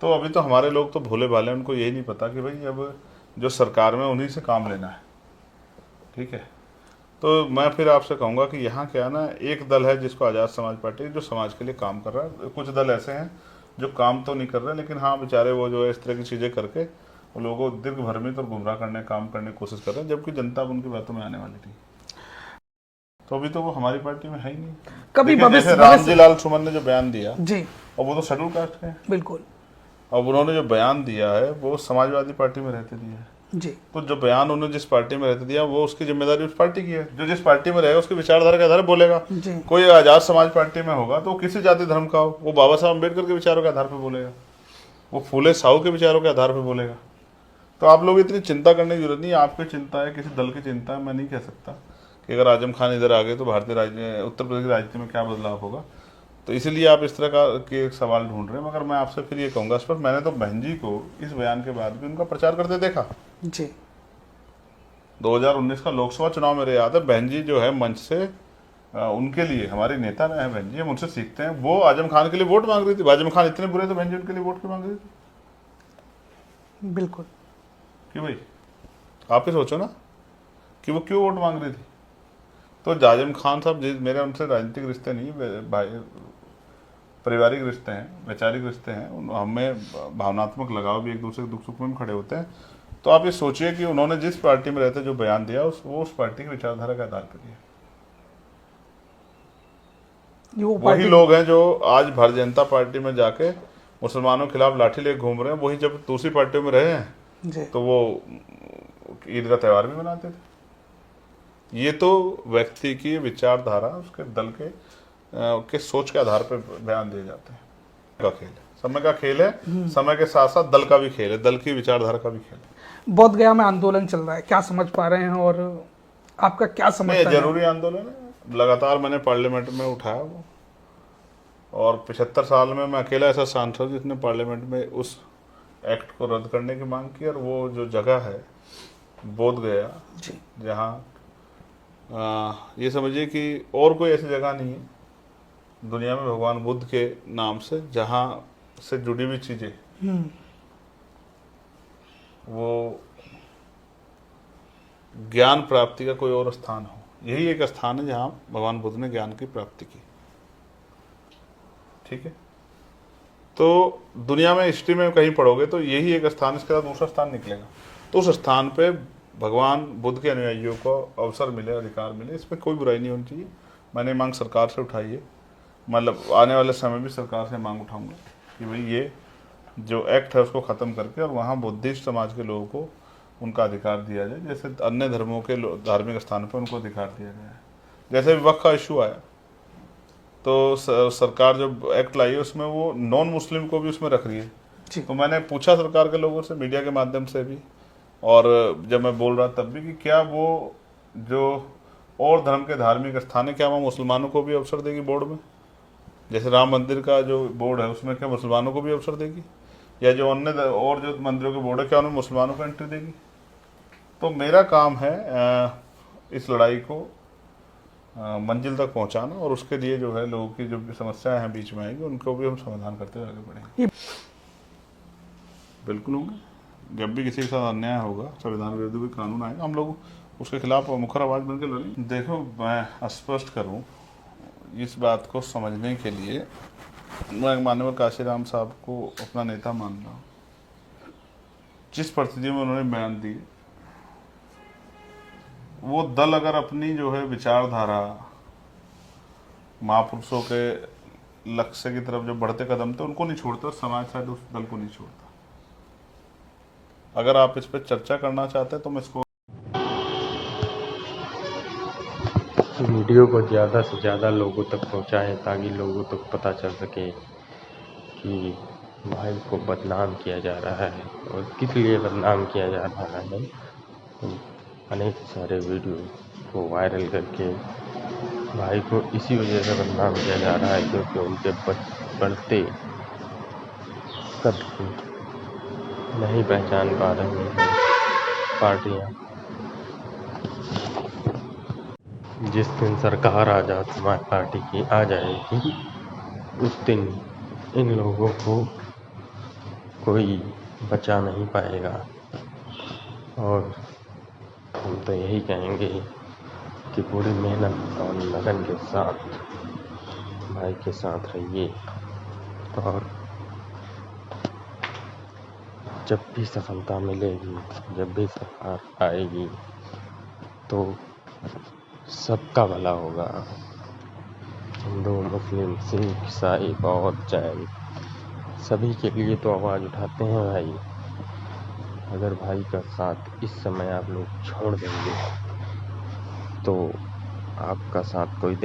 तो अभी तो हमारे लोग तो भोले भाले, उनको यही नहीं पता कि भाई अब जो सरकार में उन्हीं से काम लेना है। ठीक है, तो मैं फिर आपसे कहूँगा कि यहाँ क्या है ना, एक दल है जिसको आज़ाद समाज पार्टी, जो समाज के लिए काम कर रहा है। कुछ दल ऐसे हैं जो काम तो नहीं कर रहे, लेकिन हाँ बेचारे वो जो है इस तरह की चीज़ें करके वो लोगों को दीर्घ भ्रमित और गुमराह काम करने की कोशिश कर रहे हैं, जबकि जनता अब उनकी बातों में आने वाली थी। तो अभी तो वो हमारी पार्टी में है ही नहीं। कभी जैसे रामजी लाल सुमन ने जो बयान दिया जी, और वो तो शेड्यूल कास्ट के हैं, बिल्कुल। अब उन्होंने जो बयान दिया है वो समाजवादी पार्टी में रहते दिया है। जी, तो जो बयान उन्होंने जिस पार्टी में रहते दिया, वो उसकी जिम्मेदारी उस पार्टी की है। जो जिस पार्टी में रहेगा उसकी विचारधारा के आधार पर बोलेगा। जी, कोई आजाद समाज पार्टी में होगा तो किसी जाति धर्म का हो, वो बाबा साहब अम्बेडकर के विचारों के आधार पर बोलेगा, वो फूले साहू के विचारों के आधार पर बोलेगा। तो आप लोग इतनी चिंता करने की जरूरत नहीं है। आपकी चिंता है, किसी दल की चिंता है। मैं नहीं कह सकता कि अगर आजम खान इधर आ गए तो भारतीय उत्तर प्रदेश की राजनीति में क्या बदलाव होगा। तो इसीलिए आप इस तरह का के एक सवाल ढूंढ रहे हैं। मगर मैं आपसे फिर ये कहूँगा, इस पर मैंने तो बहन जी को इस बयान के बाद भी उनका प्रचार करते देखा। जी, 2019 का लोकसभा चुनाव मेरे याद है, बहन जी जो है मंच से उनके लिए हमारी नेता रहे हैं बहन जी, हम उनसे सीखते हैं। वो आजम खान के लिए वोट मांग रही थी। आजम खान इतने बुरे थे, बहन जी उनके लिए वोट क्यों मांग रही थी? बिल्कुल। क्यों भाई, आप ही सोचो ना कि वो क्यों वोट मांग रही थी। तो आजम खान साहब, मेरे उनसे राजनीतिक रिश्ते नहीं, भाई पारिवारिक रिश्ते हैं, वैचारिक रिश्ते हैं। हमें भावनात्मक लगाव भी, एक दूसरे के दुख सुख में हम खड़े होते हैं। तो आप ये सोचिए कि उन्होंने जिस पार्टी में रहते जो बयान दिया, वो उस पार्टी की विचारधारा के आधार पर दिया। वही लोग हैं जो आज भारतीय जनता पार्टी में जाके मुसलमानों के खिलाफ लाठी लेके घूम रहे हैं। वही जब दूसरी पार्टियों में रहे हैं तो वो ईद का त्यौहार भी मनाते थे। ये तो व्यक्ति की विचारधारा, उसके दल के सोच के आधार पर बयान दिए जाते हैं। का खेल है, समय का खेल है, समय के साथ साथ दल का भी खेल है, दल की विचारधारा का भी खेल है। बोध गया में आंदोलन चल रहा है, क्या समझ पा रहे हैं और आपका क्या समझता है? जरूरी आंदोलन है, लगातार मैंने पार्लियामेंट में उठाया वो, और 75 साल में मैं अकेला ऐसा सांसद जिसने पार्लियामेंट में उस एक्ट को रद्द करने की मांग की। और वो जो जगह है बोध गया, जहाँ ये समझिए कि और कोई ऐसी जगह नहीं है दुनिया में भगवान बुद्ध के नाम से जहाँ से जुड़ी हुई चीजें वो ज्ञान प्राप्ति का कोई और स्थान हो। यही एक स्थान है जहाँ भगवान बुद्ध ने ज्ञान की प्राप्ति की। ठीक है, तो दुनिया में हिस्ट्री में कहीं पढ़ोगे तो यही एक स्थान, इसके बाद दूसरा स्थान निकलेगा। तो उस स्थान पे भगवान बुद्ध के अनुयायियों को अवसर मिले, अधिकार मिले, इसमें कोई बुराई नहीं होनी चाहिए। मैंने मांग सरकार से उठाई है, मतलब आने वाले समय भी सरकार से मांग उठाऊंगा कि भाई ये जो एक्ट है उसको ख़त्म करके और वहाँ बुद्धिस्ट समाज के लोगों को उनका अधिकार दिया जाए, जैसे अन्य धर्मों के धार्मिक स्थान पर उनको अधिकार दिया गया है। जैसे वक्फ का इशू आया तो सरकार जो एक्ट लाई है उसमें वो नॉन मुस्लिम को भी उसमें रख रही है। तो मैंने पूछा सरकार के लोगों से, मीडिया के माध्यम से भी, और जब मैं बोल रहा तब भी, कि क्या वो जो और धर्म के धार्मिक स्थान है क्या वहाँ मुसलमानों को भी अवसर देगी बोर्ड में? जैसे राम मंदिर का जो बोर्ड है उसमें क्या मुसलमानों को भी अवसर देगी? या जो अन्य और जो मंदिरों के बोर्ड है क्या उनमें मुसलमानों को एंट्री देगी? तो मेरा काम है इस लड़ाई को मंजिल तक पहुंचाना, और उसके लिए जो है लोगों की जो भी समस्याएं हैं बीच में आएंगी उनको भी हम समाधान करते हुए आगे बढ़ेंगे। बिल्कुल होंगे। जब भी किसी के साथ अन्याय होगा, संविधान विरोधी कोई कानून आएगा, हम लोग उसके खिलाफ मुखर आवाज बनकर लड़ेंगे। देखो, मैं स्पष्ट करूं इस बात को समझने के लिए, मैं माननीय काशीराम साहब को अपना नेता मान रहा हूँ। जिस परिस्थिति में उन्होंने बयान दी, वो दल अगर अपनी जो है विचारधारा महापुरुषों के लक्ष्य की तरफ जो बढ़ते कदम थे उनको नहीं छोड़ता, समाज शायद उस दल को नहीं छोड़ता। अगर आप इस पर चर्चा करना चाहते हैं तो मैं इसको वीडियो को ज़्यादा से ज़्यादा लोगों तक पहुंचाएं ताकि लोगों तक पता चल सके कि भाई को बदनाम किया जा रहा है और किस लिए बदनाम किया जा रहा है। अनेक सारे वीडियो को वायरल करके भाई को इसी वजह से बदनाम किया जा रहा है क्योंकि उनके बढ़ते कद को नहीं पहचान पा रही हैं पार्टियाँ। जिस दिन सरकार आज़ाद समाज पार्टी की आ जाएगी उस दिन इन लोगों को कोई बचा नहीं पाएगा। और हम तो यही कहेंगे कि पूरी मेहनत और लगन के साथ भाई के साथ रहिए, और जब भी सफलता मिलेगी, जब भी सरकार आएगी, तो सबका भला होगा। हिंदू, मुस्लिम, सिख, ईसाई, बौद्ध, जैन, सभी के लिए तो आवाज़ उठाते हैं भाई। अगर भाई का साथ इस समय आप लोग छोड़ देंगे तो आपका साथ कोई